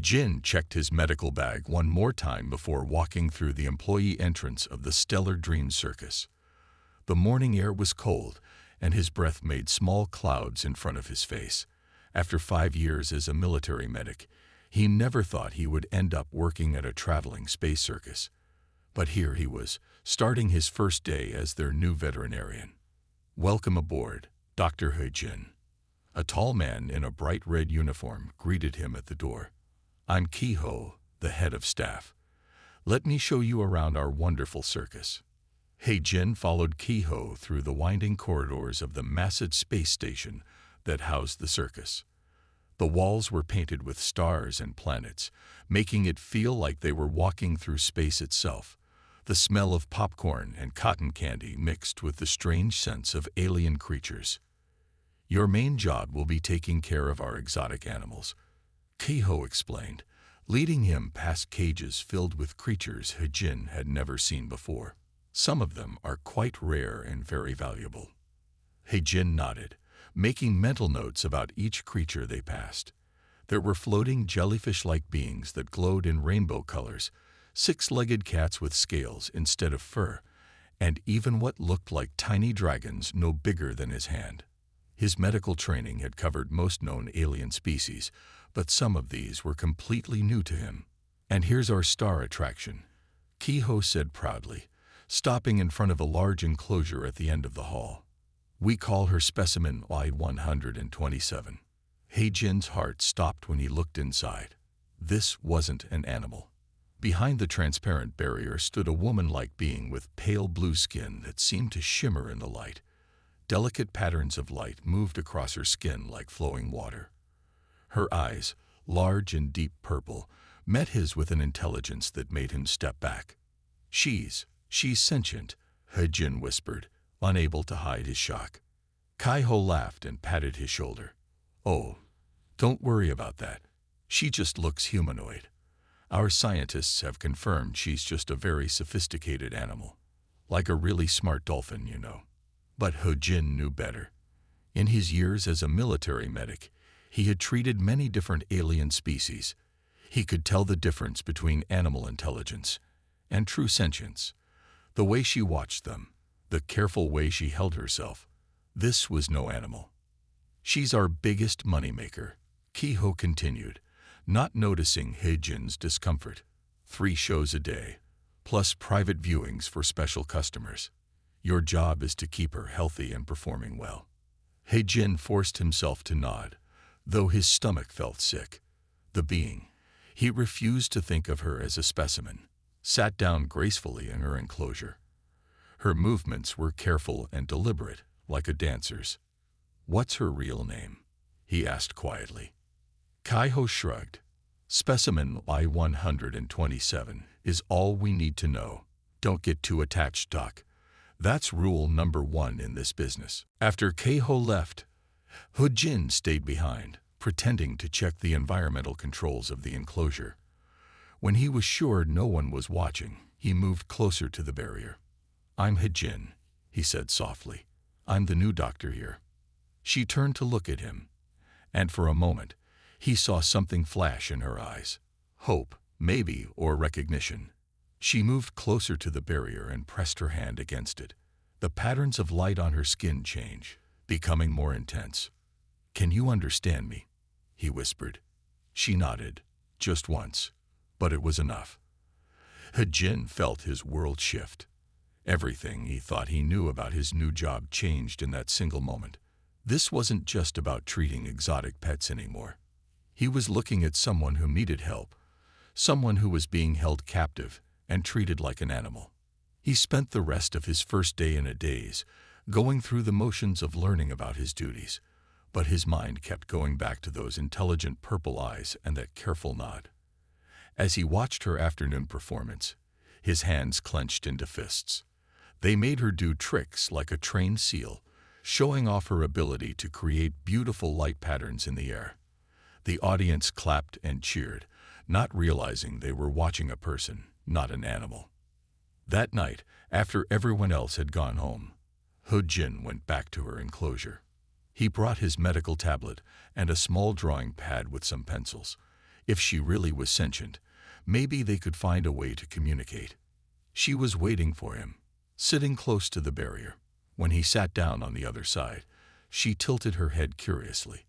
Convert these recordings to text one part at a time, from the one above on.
Jin checked his medical bag one more time before walking through the employee entrance of the Stellar Dream Circus. The morning air was cold, and his breath made small clouds in front of his face. After 5 years as a military medic, he never thought he would end up working at a traveling space circus. But here he was, starting his first day as their new veterinarian. "Welcome aboard, Dr. Jin." A tall man in a bright red uniform greeted him at the door. "I'm Kiho, the head of staff. Let me show you around our wonderful circus." Jin followed Kiho through the winding corridors of the massive space station that housed the circus. The walls were painted with stars and planets, making it feel like they were walking through space itself. The smell of popcorn and cotton candy mixed with the strange sense of alien creatures. "Your main job will be taking care of our exotic animals," Kiho explained, leading him past cages filled with creatures Jin had never seen before. "Some of them are quite rare and very valuable." Jin nodded, making mental notes about each creature they passed. There were floating jellyfish-like beings that glowed in rainbow colors, 6-legged cats with scales instead of fur, and even what looked like tiny dragons no bigger than his hand. His medical training had covered most known alien species, but some of these were completely new to him. "And here's our star attraction," Kiho said proudly, stopping in front of a large enclosure at the end of the hall. "We call her Specimen Y127. Jin's heart stopped when he looked inside. This wasn't an animal. Behind the transparent barrier stood a woman-like being with pale blue skin that seemed to shimmer in the light. Delicate patterns of light moved across her skin like flowing water. Her eyes, large and deep purple, met his with an intelligence that made him step back. She's sentient," Jin whispered, unable to hide his shock. Kiho laughed and patted his shoulder. "Oh, don't worry about that. She just looks humanoid. Our scientists have confirmed she's just a very sophisticated animal. Like a really smart dolphin, you know." But Jin knew better. In his years as a military medic, he had treated many different alien species. He could tell the difference between animal intelligence and true sentience. The way she watched them, the careful way she held herself. This was no animal. "She's our biggest moneymaker," Kiho continued, not noticing Jin's discomfort. 3 shows a day, plus private viewings for special customers. Your job is to keep her healthy and performing well." Jin forced himself to nod, though his stomach felt sick. The being, he refused to think of her as a specimen, sat down gracefully in her enclosure. Her movements were careful and deliberate, like a dancer's. "What's her real name?" he asked quietly. Kiho shrugged. "Specimen Y127 is all we need to know. Don't get too attached, Doc. That's rule number 1 in this business." After Kiho left, Jin stayed behind, pretending to check the environmental controls of the enclosure. When he was sure no one was watching, he moved closer to the barrier. "I'm Jin," he said softly. "I'm the new doctor here." She turned to look at him, and for a moment, he saw something flash in her eyes. Hope, maybe, or recognition. She moved closer to the barrier and pressed her hand against it. The patterns of light on her skin changed, becoming more intense. "Can you understand me?" he whispered. She nodded, just once, but it was enough. Jin felt his world shift. Everything he thought he knew about his new job changed in that single moment. This wasn't just about treating exotic pets anymore. He was looking at someone who needed help, someone who was being held captive and treated like an animal. He spent the rest of his first day in a daze, going through the motions of learning about his duties, but his mind kept going back to those intelligent purple eyes and that careful nod. As he watched her afternoon performance, his hands clenched into fists. They made her do tricks like a trained seal, showing off her ability to create beautiful light patterns in the air. The audience clapped and cheered, not realizing they were watching a person, not an animal. That night, after everyone else had gone home, Jin went back to her enclosure. He brought his medical tablet and a small drawing pad with some pencils. If she really was sentient, maybe they could find a way to communicate. She was waiting for him, sitting close to the barrier. When he sat down on the other side, she tilted her head curiously.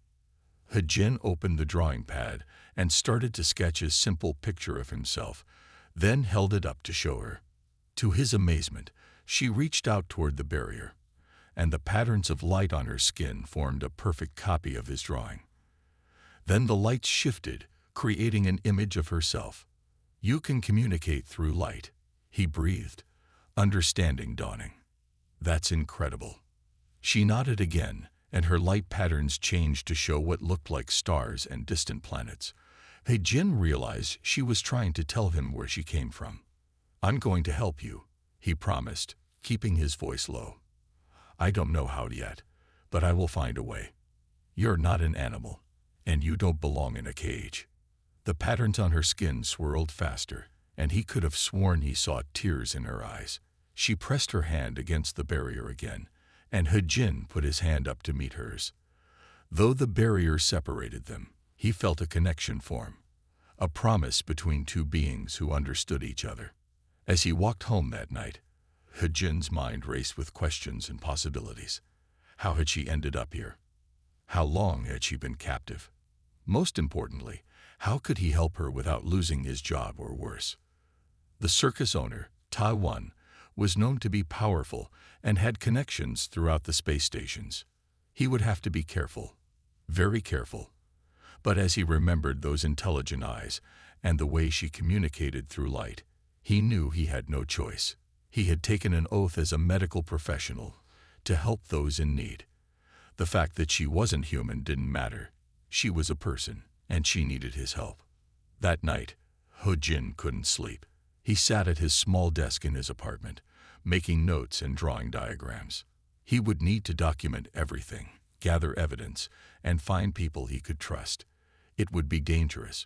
He-Jin opened the drawing pad and started to sketch a simple picture of himself, then held it up to show her. To his amazement, she reached out toward the barrier, and the patterns of light on her skin formed a perfect copy of his drawing. Then the lights shifted, creating an image of herself. "You can communicate through light," he breathed, understanding dawning. "That's incredible." She nodded again, and her light patterns changed to show what looked like stars and distant planets. He-Jin realized she was trying to tell him where she came from. "I'm going to help you," he promised, keeping his voice low. "I don't know how yet, but I will find a way. You're not an animal, and you don't belong in a cage." The patterns on her skin swirled faster, and he could have sworn he saw tears in her eyes. She pressed her hand against the barrier again, and He-Jin put his hand up to meet hers. Though the barrier separated them, he felt a connection form, a promise between two beings who understood each other. As he walked home that night, He-Jin's mind raced with questions and possibilities. How had she ended up here? How long had she been captive? Most importantly, how could he help her without losing his job or worse? The circus owner, Ta-1, was known to be powerful and had connections throughout the space stations. He would have to be careful, very careful. But as he remembered those intelligent eyes and the way she communicated through light, he knew he had no choice. He had taken an oath as a medical professional to help those in need. The fact that she wasn't human didn't matter. She was a person, and she needed his help. That night, He-Jin couldn't sleep. He sat at his small desk in his apartment, making notes and drawing diagrams. He would need to document everything, gather evidence, and find people he could trust. It would be dangerous,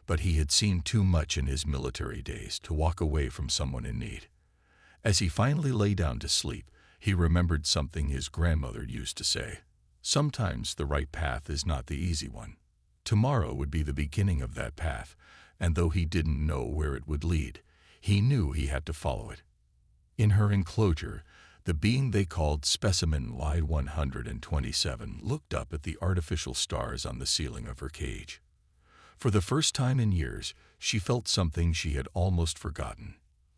but he had seen too much in his military days to walk away from someone in need. As he finally lay down to sleep, he remembered something his grandmother used to say. Sometimes the right path is not the easy one. Tomorrow would be the beginning of that path, and though he didn't know where it would lead, he knew he had to follow it. In her enclosure, the being they called Specimen Line 127 looked up at the artificial stars on the ceiling of her cage. For the first time in years, she felt something she had almost forgotten: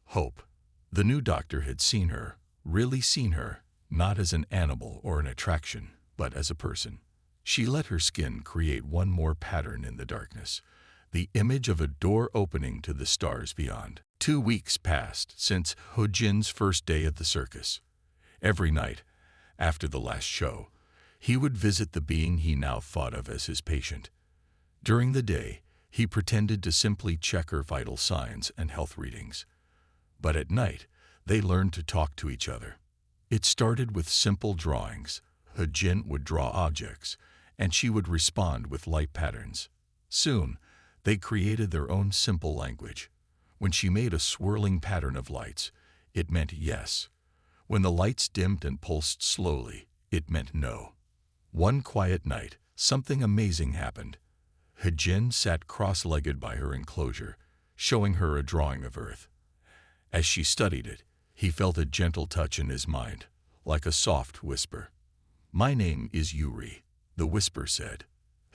hope. The new doctor had seen her, really seen her, not as an animal or an attraction, but as a person. She let her skin create one more pattern in the darkness, the image of a door opening to the stars beyond. 2 weeks passed since He-Jin's first day at the circus. Every night, after the last show, he would visit the being he now thought of as his patient. During the day, he pretended to simply check her vital signs and health readings. But at night, they learned to talk to each other. It started with simple drawings. He-Jin would draw objects, and she would respond with light patterns. Soon, they created their own simple language. When she made a swirling pattern of lights, it meant yes. When the lights dimmed and pulsed slowly, it meant no. One quiet night, something amazing happened. He-Jin sat cross-legged by her enclosure, showing her a drawing of Earth. As she studied it, he felt a gentle touch in his mind, like a soft whisper. "My name is Yuri," the whisper said.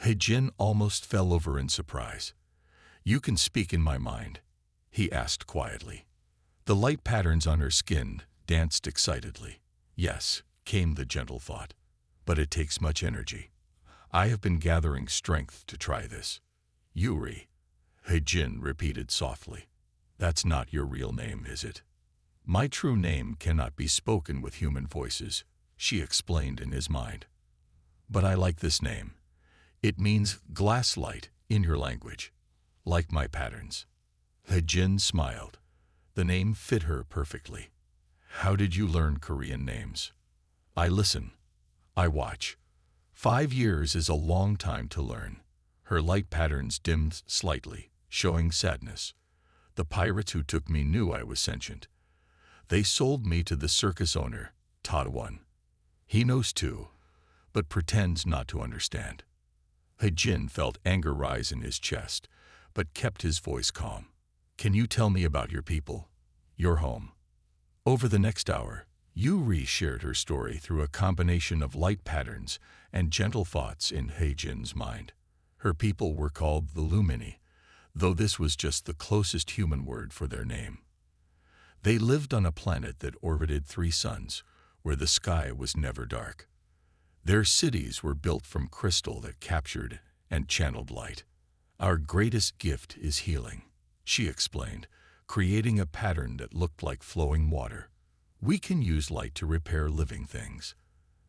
He-Jin almost fell over in surprise. "You can speak in my mind?" he asked quietly. The light patterns on her skin danced excitedly. "Yes," came the gentle thought, "but it takes much energy. I have been gathering strength to try this." "Yuri," He-Jin repeated softly. "That's not your real name, is it?" "My true name cannot be spoken with human voices," she explained in his mind. "But I like this name. It means glass light in your language, like my patterns." He-Jin smiled. The name fit her perfectly. "How did you learn Korean names?" "I listen. I watch. 5 years is a long time to learn." Her light patterns dimmed slightly, showing sadness. "The pirates who took me knew I was sentient. They sold me to the circus owner, Ta-1. He knows too, but pretends not to understand." He-Jin felt anger rise in his chest, but kept his voice calm. Can you tell me about your people, your home? Over the next hour, Yuri shared her story through a combination of light patterns and gentle thoughts in He-Jin's mind. Her people were called the Lumini, though this was just the closest human word for their name. They lived on a planet that orbited 3 suns, where the sky was never dark. Their cities were built from crystal that captured and channeled light. Our greatest gift is healing, she explained, creating a pattern that looked like flowing water. We can use light to repair living things.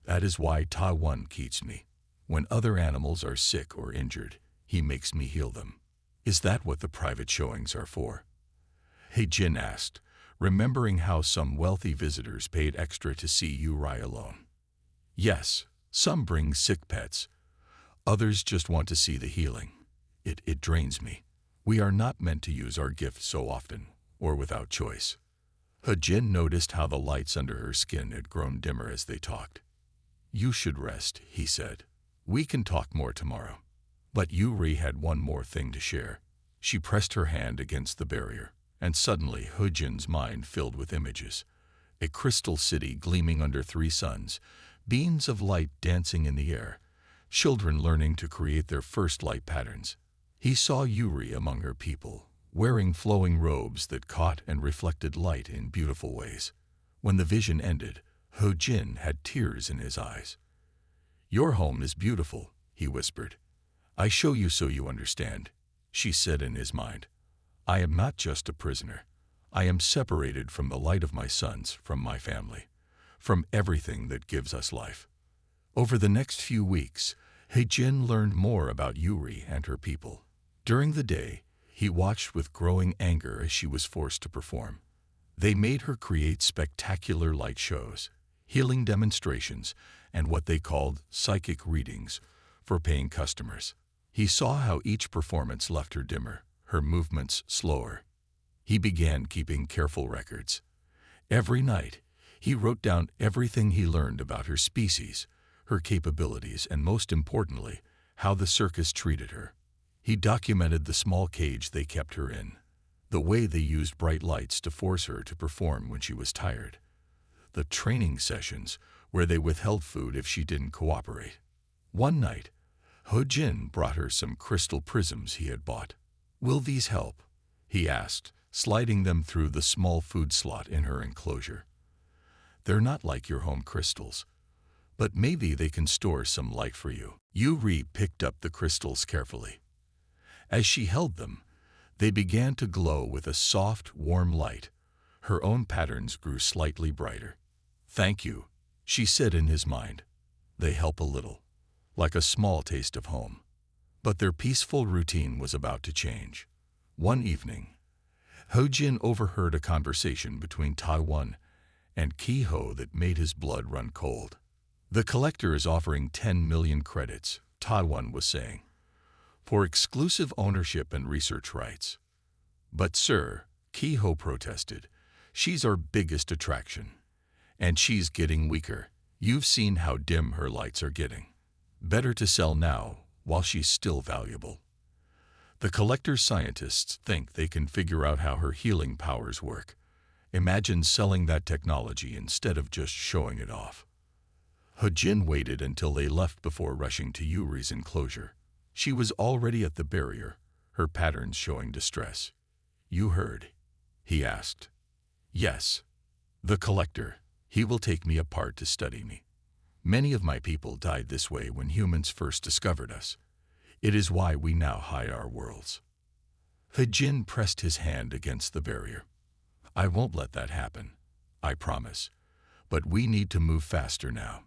That is why Taiwan keeps me. When other animals are sick or injured, he makes me heal them. Is that what the private showings are for? He-Jin asked, remembering how some wealthy visitors paid extra to see Yuri alone. Yes, some bring sick pets. Others just want to see the healing. It drains me. We are not meant to use our gifts so often, or without choice. He-Jin noticed how the lights under her skin had grown dimmer as they talked. You should rest, he said. We can talk more tomorrow. But Yuri had one more thing to share. She pressed her hand against the barrier, and suddenly He-Jin's mind filled with images. A crystal city gleaming under 3 suns, beams of light dancing in the air, children learning to create their first light patterns. He saw Yuri among her people, wearing flowing robes that caught and reflected light in beautiful ways. When the vision ended, He-Jin had tears in his eyes. Your home is beautiful, he whispered. I show you so you understand, she said in his mind. I am not just a prisoner. I am separated from the light of my sons, from my family, from everything that gives us life. Over the next few weeks, He-Jin learned more about Yuri and her people. During the day, he watched with growing anger as she was forced to perform. They made her create spectacular light shows, healing demonstrations, and what they called psychic readings for paying customers. He saw how each performance left her dimmer, her movements slower. He began keeping careful records. Every night, he wrote down everything he learned about her species, her capabilities, and most importantly, how the circus treated her. He documented the small cage they kept her in, the way they used bright lights to force her to perform when she was tired, the training sessions where they withheld food if she didn't cooperate. One night, He-Jin brought her some crystal prisms he had bought. Will these help? He asked, sliding them through the small food slot in her enclosure. They're not like your home crystals, but maybe they can store some light for you. Yuri picked up the crystals carefully. As she held them, they began to glow with a soft, warm light. Her own patterns grew slightly brighter. Thank you, she said in his mind. They help a little, like a small taste of home. But their peaceful routine was about to change. One evening, He-Jin overheard a conversation between Taiwan and Kiho that made his blood run cold. The collector is offering 10 million credits, Taiwan was saying, for exclusive ownership and research rights. But sir, Kiho protested, she's our biggest attraction. And she's getting weaker. You've seen how dim her lights are getting. Better to sell now while she's still valuable. The collector's scientists think they can figure out how her healing powers work. Imagine selling that technology instead of just showing it off. He-Jin waited until they left before rushing to Yuri's enclosure. She was already at the barrier, her patterns showing distress. You heard? He asked. Yes. The collector. He will take me apart to study me. Many of my people died this way when humans first discovered us. It is why we now hide our worlds. He-Jin pressed his hand against the barrier. I won't let that happen, I promise. But we need to move faster now.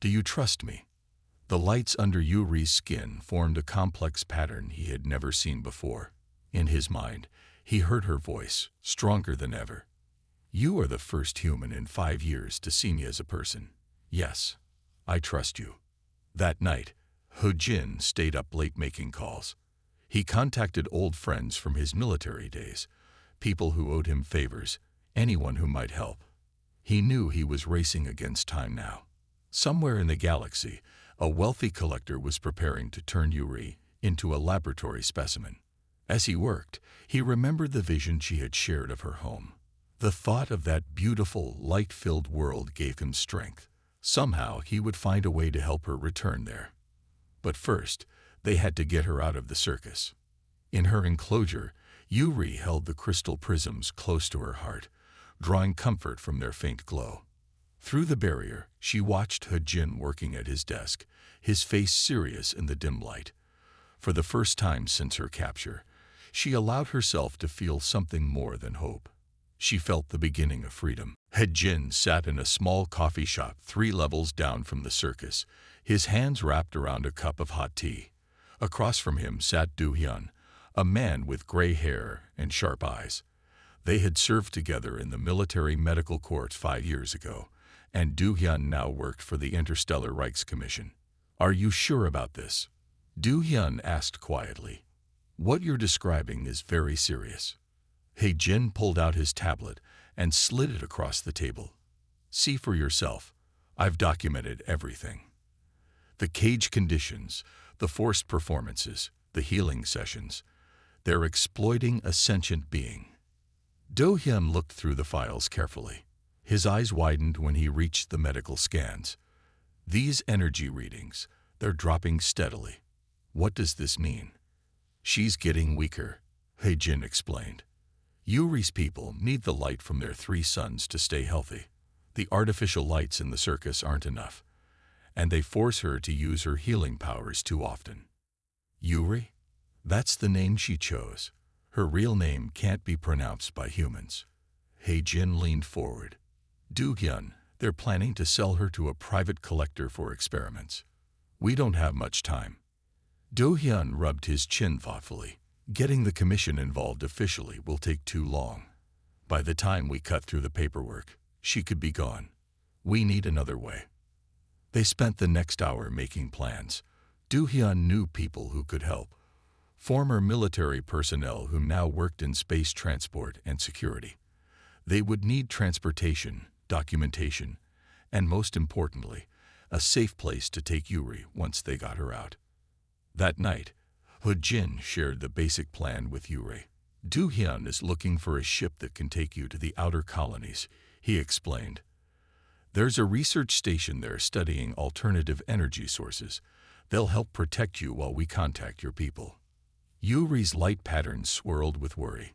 Do you trust me? The lights under Yuri's skin formed a complex pattern he had never seen before. In his mind, he heard her voice, stronger than ever. You are the first human in 5 years to see me as a person. Yes, I trust you. That night, He-Jin stayed up late making calls. He contacted old friends from his military days, people who owed him favors, anyone who might help. He knew he was racing against time now. Somewhere in the galaxy, a wealthy collector was preparing to turn Yuri into a laboratory specimen. As he worked, he remembered the vision she had shared of her home. The thought of that beautiful, light-filled world gave him strength. Somehow he would find a way to help her return there. But first, they had to get her out of the circus. In her enclosure, Yuri held the crystal prisms close to her heart, drawing comfort from their faint glow. Through the barrier, she watched Hejin working at his desk, his face serious in the dim light. For the first time since her capture, she allowed herself to feel something more than hope. She felt the beginning of freedom. Hejin sat in a small coffee shop 3 levels down from the circus, his hands wrapped around a cup of hot tea. Across from him sat Do-hyun, a man with gray hair and sharp eyes. They had served together in the military medical corps 5 years ago, and Do-hyun now worked for the Interstellar Reichscommission. "Are you sure about this?" Do-hyun asked quietly. "What you're describing is very serious." Hejin pulled out his tablet and slid it across the table. "See for yourself. I've documented everything. The cage conditions, the forced performances, the healing sessions. They're exploiting a sentient being." Do-hyun looked through the files carefully. His eyes widened when he reached the medical scans. "These energy readings, they're dropping steadily. What does this mean?" "She's getting weaker," Hejin explained. "Yuri's people need the light from their 3 suns to stay healthy. The artificial lights in the circus aren't enough, and they force her to use her healing powers too often." "Yuri? That's the name she chose. Her real name can't be pronounced by humans." Hejin leaned forward. "Do-hyun, they're planning to sell her to a private collector for experiments. We don't have much time." Do-hyun rubbed his chin thoughtfully. "Getting the commission involved officially will take too long. By the time we cut through the paperwork, she could be gone. We need another way." They spent the next hour making plans. Do-hyun knew people who could help. Former military personnel who now worked in space transport and security. They would need transportation, documentation, and most importantly, a safe place to take Yuri once they got her out. That night, Hejin shared the basic plan with Yuri. "Do-hyun is looking for a ship that can take you to the outer colonies," he explained. "There's a research station there studying alternative energy sources. They'll help protect you while we contact your people." Yuri's light patterns swirled with worry.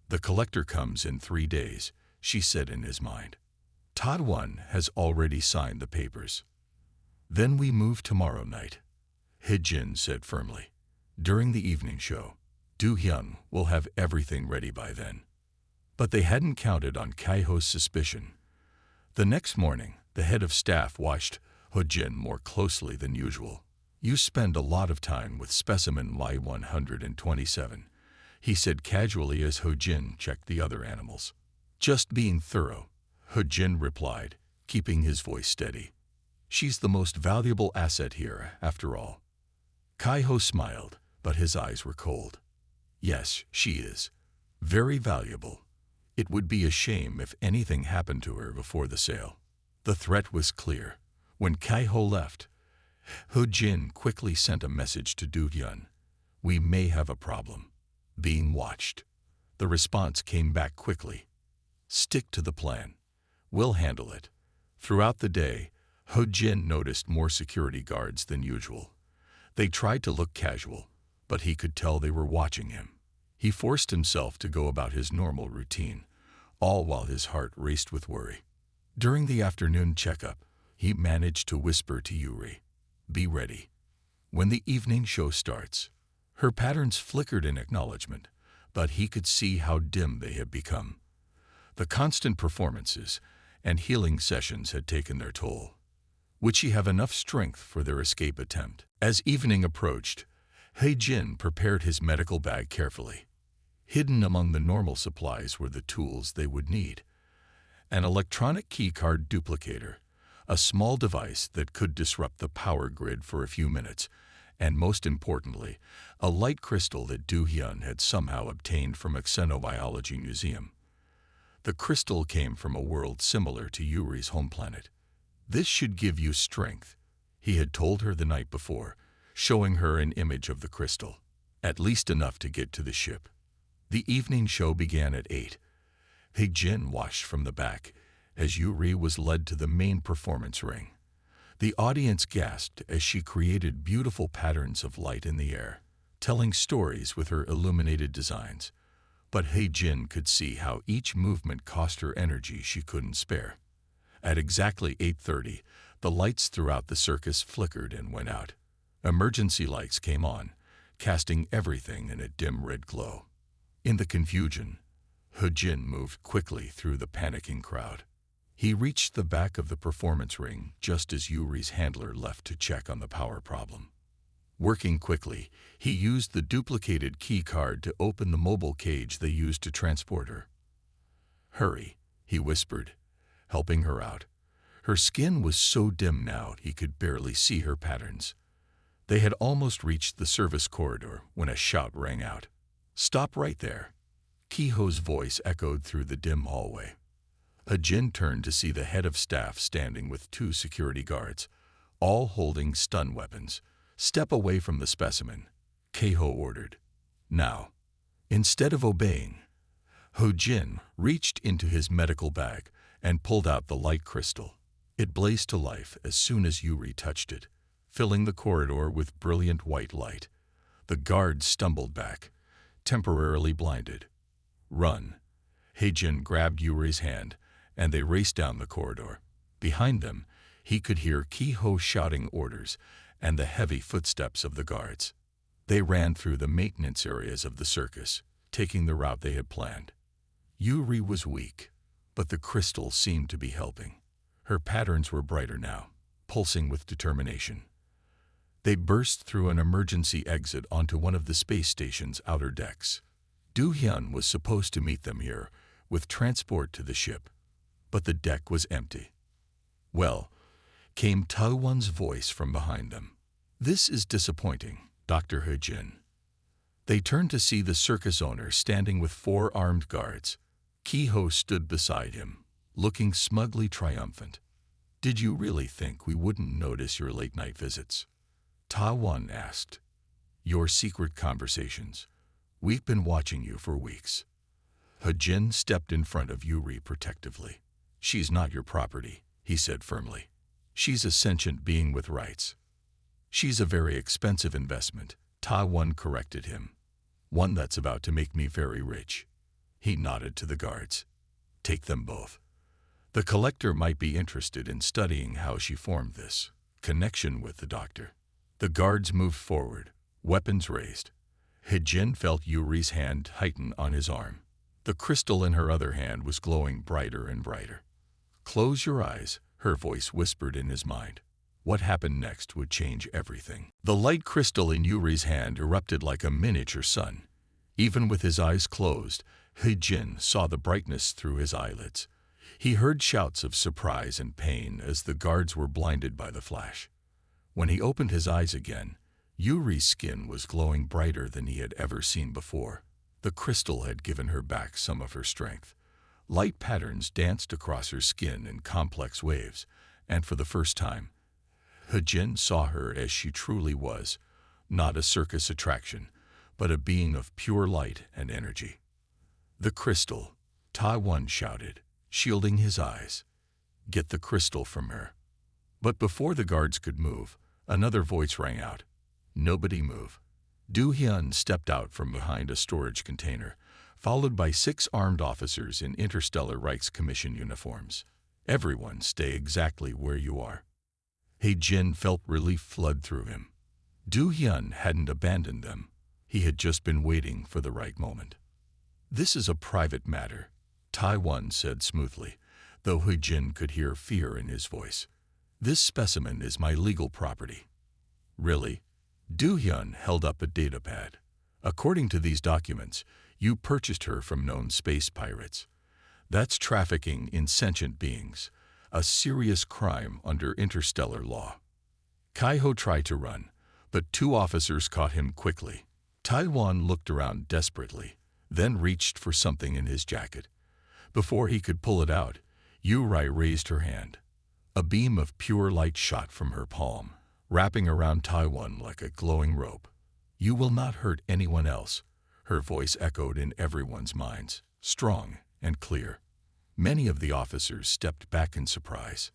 "The collector comes in 3 days," she said in his mind. "Todwan has already signed the papers." "Then we move tomorrow night," Hejin said firmly. "During the evening show, Do-hyun will have everything ready by then." But they hadn't counted on Kaiho's suspicion. The next morning, the head of staff watched Hejin more closely than usual. "You spend a lot of time with specimen Y127, he said casually as Hejin checked the other animals. "Just being thorough," Hejin replied, keeping his voice steady. "She's the most valuable asset here, after all." Kaiho smiled, but his eyes were cold. "Yes, she is. Very valuable. It would be a shame if anything happened to her before the sale." The threat was clear. When Kaiho left, Hejin quickly sent a message to Do-hyun. "We may have a problem. Being watched." The response came back quickly. "Stick to the plan. We'll handle it." Throughout the day, Hejin noticed more security guards than usual. They tried to look casual, but he could tell they were watching him. He forced himself to go about his normal routine, all while his heart raced with worry. During the afternoon checkup, he managed to whisper to Yuri, "Be ready when the evening show starts." Her patterns flickered in acknowledgement, but he could see how dim they had become. The constant performances and healing sessions had taken their toll. Would she have enough strength for their escape attempt? As evening approached, Hejin prepared his medical bag carefully. Hidden among the normal supplies were the tools they would need. An electronic keycard duplicator, a small device that could disrupt the power grid for a few minutes, and most importantly, a light crystal that Do-hyun had somehow obtained from a xenobiology museum. The crystal came from a world similar to Yuri's home planet. "This should give you strength," he had told her the night before, showing her an image of the crystal. "At least enough to get to the ship." The evening show began at 8. Jin watched from the back as Yuri was led to the main performance ring. The audience gasped as she created beautiful patterns of light in the air, telling stories with her illuminated designs. But Jin could see how each movement cost her energy she couldn't spare. At exactly 8:30, the lights throughout the circus flickered and went out. Emergency lights came on, casting everything in a dim red glow. In the confusion, Jin moved quickly through the panicking crowd. He reached the back of the performance ring just as Yuri's handler left to check on the power problem. Working quickly, he used the duplicated key card to open the mobile cage they used to transport her. "Hurry," he whispered, helping her out. Her skin was so dim now he could barely see her patterns. They had almost reached the service corridor when a shout rang out. "Stop right there!" Kiho's voice echoed through the dim hallway. Jin turned to see the head of staff standing with 2 security guards, all holding stun weapons. "Step away from the specimen," Kiho ordered. Now, instead of obeying, Jin reached into his medical bag and pulled out the light crystal. It blazed to life as soon as Yuri touched it, filling the corridor with brilliant white light. The guards stumbled back, temporarily blinded. "Run!" Jin grabbed Yuri's hand, and they raced down the corridor. Behind them, he could hear Kiho shouting orders and the heavy footsteps of the guards. They ran through the maintenance areas of the circus, taking the route they had planned. Yuri was weak, but the crystal seemed to be helping. Her patterns were brighter now, pulsing with determination. They burst through an emergency exit onto one of the space station's outer decks. Do-hyun was supposed to meet them here with transport to the ship, but the deck was empty. "Well," came Taewon's voice from behind them. "This is disappointing, Dr. Jin." They turned to see the circus owner standing with 4 armed guards. Kiho stood beside him, looking smugly triumphant. "Did you really think we wouldn't notice your late-night visits?" Taewon asked. "Your secret conversations. We've been watching you for weeks." Jin stepped in front of Yuri protectively. "She's not your property," he said firmly. "She's a sentient being with rights." "She's a very expensive investment," Taewon corrected him. "One that's about to make me very rich." He nodded to the guards. "Take them both. The collector might be interested in studying how she formed this connection with the doctor." The guards moved forward, weapons raised. Jin felt Yuri's hand tighten on his arm. The crystal in her other hand was glowing brighter and brighter. "Close your eyes," her voice whispered in his mind. What happened next would change everything. The light crystal in Yuri's hand erupted like a miniature sun. Even with his eyes closed, Jin saw the brightness through his eyelids. He heard shouts of surprise and pain as the guards were blinded by the flash. When he opened his eyes again, Yuri's skin was glowing brighter than he had ever seen before. The crystal had given her back some of her strength. Light patterns danced across her skin in complex waves, and for the first time, Jin saw her as she truly was, not a circus attraction, but a being of pure light and energy. "The crystal," Taewon shouted, shielding his eyes. "Get the crystal from her." But before the guards could move, another voice rang out. "Nobody move." Do-hyun stepped out from behind a storage container, followed by 6 armed officers in Interstellar Rights Commission uniforms. "Everyone stay exactly where you are." Jin felt relief flood through him. Do-hyun hadn't abandoned them. He had just been waiting for the right moment. "This is a private matter," Taewon said smoothly, though Jin could hear fear in his voice. "This specimen is my legal property." "Really?" Do-hyun held up a datapad. "According to these documents, you purchased her from known space pirates. That's trafficking in sentient beings, a serious crime under interstellar law." Kiho tried to run, but 2 officers caught him quickly. Taewon looked around desperately, then reached for something in his jacket. Before he could pull it out, Yuri raised her hand. A beam of pure light shot from her palm, wrapping around Taewon like a glowing rope. "You will not hurt anyone else," Her voice echoed in everyone's minds, strong and clear. Many of the officers stepped back in surprise.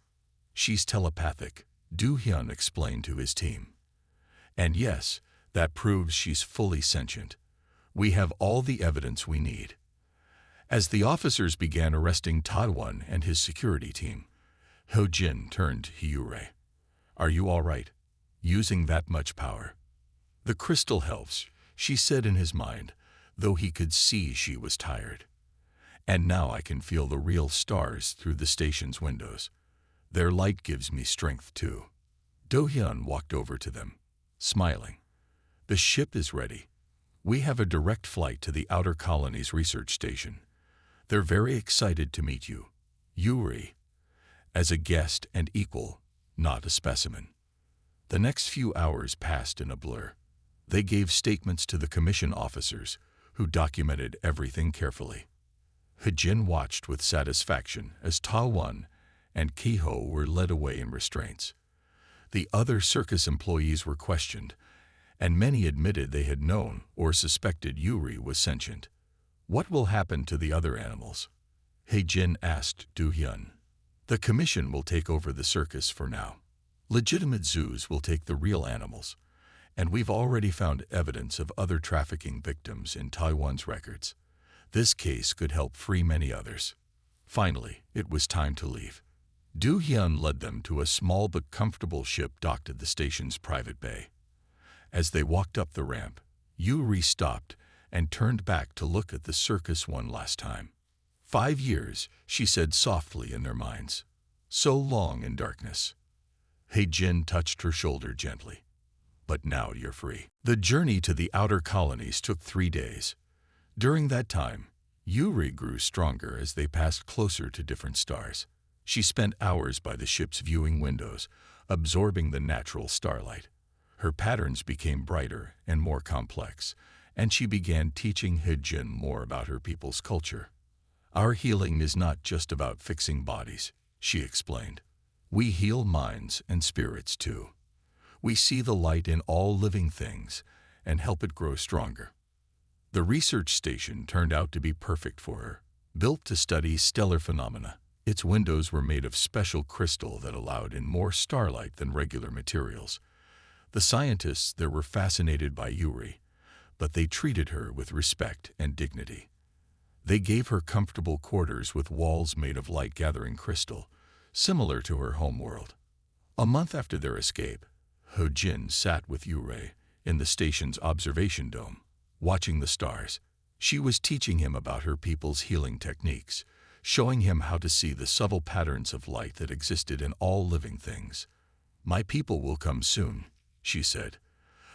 "She's telepathic," Do-hyun explained to his team. "And yes, that proves she's fully sentient. We have all the evidence we need." As the officers began arresting Tadwan and his security team, Ho-jin turned to Hyure. "Are you all right? Using that much power?" "The crystal helps," she said in his mind, though he could see she was tired. "And now I can feel the real stars through the station's windows. Their light gives me strength too." Do-hyun walked over to them, smiling. "The ship is ready. We have a direct flight to the Outer Colonies research station. They're very excited to meet you, Yuri, as a guest and equal, not a specimen." The next few hours passed in a blur. They gave statements to the commission officers, who documented everything carefully. Ho-jin watched with satisfaction as Ta-won and Ki-ho were led away in restraints. The other circus employees were questioned, and many admitted they had known or suspected Yuri was sentient. "What will happen to the other animals?" Ho-jin asked Do-hyun. "The commission will take over the circus for now. Legitimate zoos will take the real animals, and we've already found evidence of other trafficking victims in Taiwan's records. This case could help free many others." Finally, it was time to leave. Do-hyun led them to a small but comfortable ship docked at the station's private bay. As they walked up the ramp, Yuri stopped and turned back to look at the circus one last time. 5 years, she said softly in their minds. So long in darkness. Ho-jin touched her shoulder gently. "But now you're free." The journey to the outer colonies took 3 days. During that time, Yuri grew stronger as they passed closer to different stars. She spent hours by the ship's viewing windows, absorbing the natural starlight. Her patterns became brighter and more complex, and she began teaching Ho-jin more about her people's culture. "Our healing is not just about fixing bodies," she explained. "We heal minds and spirits too. We see the light in all living things and help it grow stronger." The research station turned out to be perfect for her. Built to study stellar phenomena, its windows were made of special crystal that allowed in more starlight than regular materials. The scientists there were fascinated by Yuri, but they treated her with respect and dignity. They gave her comfortable quarters with walls made of light-gathering crystal, similar to her homeworld. A month after their escape, Ho-jin sat with Yuri in the station's observation dome, watching the stars. She was teaching him about her people's healing techniques, showing him how to see the subtle patterns of light that existed in all living things. "My people will come soon," she said.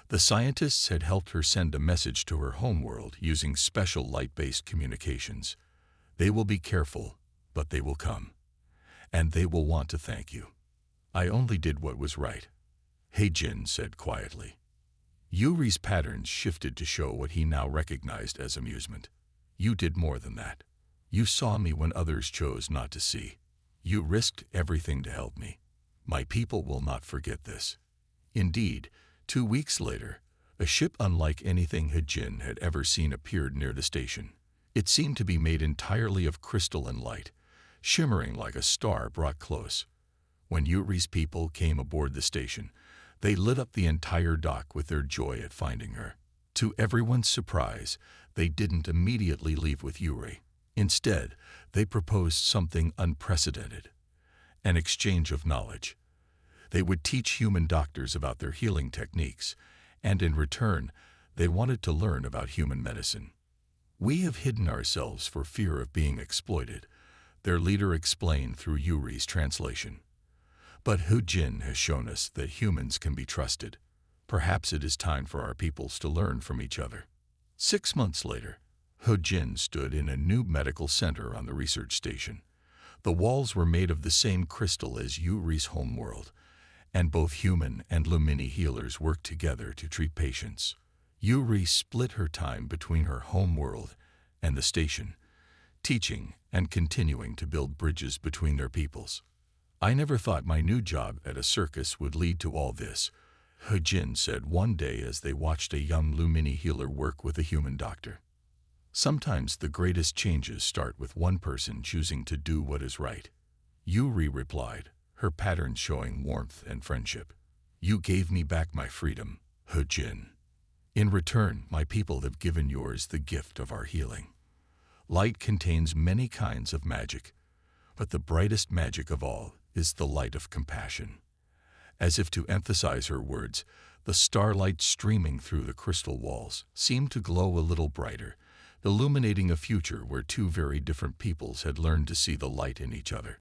The scientists had helped her send a message to her homeworld using special light-based communications. "They will be careful, but they will come. And they will want to thank you." "I only did what was right," Ho-jin said quietly. Yuri's patterns shifted to show what he now recognized as amusement. "You did more than that. You saw me when others chose not to see. You risked everything to help me. My people will not forget this." Indeed, 2 weeks later, a ship unlike anything Ho-jin had ever seen appeared near the station. It seemed to be made entirely of crystal and light, shimmering like a star brought close. When Yuri's people came aboard the station, they lit up the entire dock with their joy at finding her. To everyone's surprise, they didn't immediately leave with Yuri. Instead, they proposed something unprecedented: an exchange of knowledge. They would teach human doctors about their healing techniques, and in return, they wanted to learn about human medicine. "We have hidden ourselves for fear of being exploited," their leader explained through Yuri's translation. "But Ho-jin has shown us that humans can be trusted. Perhaps it is time for our peoples to learn from each other." 6 months later, Ho-jin stood in a new medical center on the research station. The walls were made of the same crystal as Yuri's homeworld, and both human and Lumini healers worked together to treat patients. Yuri split her time between her homeworld and the station, teaching and continuing to build bridges between their peoples. "I never thought my new job at a circus would lead to all this," Ho-jin said one day as they watched a young Lumini healer work with a human doctor. Sometimes the greatest changes start with one person choosing to do what is right. Yuri replied, her patterns showing warmth and friendship. You gave me back my freedom, He-Jin. In return, my people have given yours the gift of our healing. Light contains many kinds of magic, but the brightest magic of all is the light of compassion. As if to emphasize her words, the starlight streaming through the crystal walls seemed to glow a little brighter, illuminating a future where two very different peoples had learned to see the light in each other.